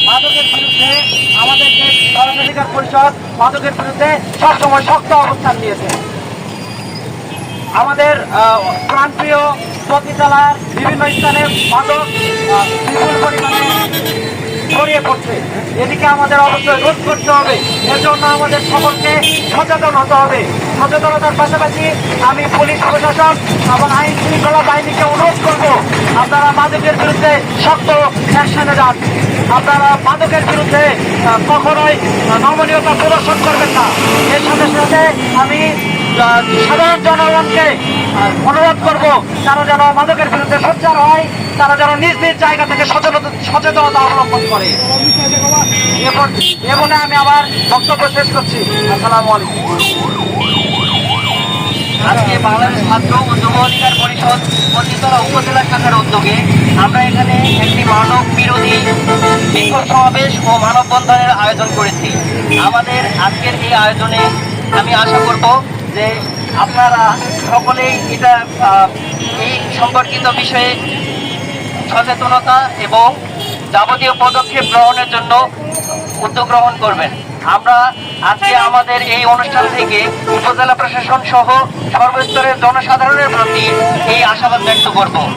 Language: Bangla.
মাদকের বিরুদ্ধে আমাদেরকে গণঅধিকার পরিষদ মাদকের বিরুদ্ধে সবসময় শক্ত অবস্থান নিয়েছে। আমাদের প্রাণপ্রিয় প্রতিতলার বিভিন্ন স্থানে মাদক বিপুল পরিমাণে ছড়িয়ে পড়ছে। এদিকে আমাদের অবশ্যই রোধ করতে হবে। এর জন্য আমাদের সকলকে সচেতন হতে হবে। সচেতনতার পাশাপাশি আমি পুলিশ প্রশাসন এবং আইন শৃঙ্খলা বাহিনীকে অনুরোধ করব, আপনারা মাদকের বিরুদ্ধে শক্ত অ্যাকশনে যান। আপনারা মাদকের বিরুদ্ধে কখনোই নমনীয়তা প্রদর্শন করবেন না। এর সাথে সাথে আমি সাধারণ জনগণকে অনুরোধ করব, তারা যেন মাদকের বিরুদ্ধে সোচ্চার হয়, তারা যেন নিজ নিজ জায়গা থেকে সচেতনতা অবলম্বন করে। এ বলে আমি আবার বক্তব্য শেষ করছি। আসসালামু আলাইকুম। আজকে বাংলাদেশ ছাত্র ও যুব অধিকার পরিষদ পতিতলা উপজেলা শাখার উদ্যোগে আমরা এখানে একটি মানব বিরোধী বিক্ষোভ সমাবেশ ও মানববন্ধনের আয়োজন করেছি। আমাদের আজকের এই আয়োজনে আমি আশা করব যে আপনারা সকলেই এই সম্পর্কিত বিষয়ে সচেতনতা এবং যাবতীয় পদক্ষেপ গ্রহণের জন্য উদ্যোগ গ্রহণ করবেন। আমরা আজকে আমাদের এই অনুষ্ঠান থেকে উপজেলা প্রশাসন সহ সর্বস্তরের জনসাধারণের প্রতি এই আশাবাদ ব্যক্ত করব।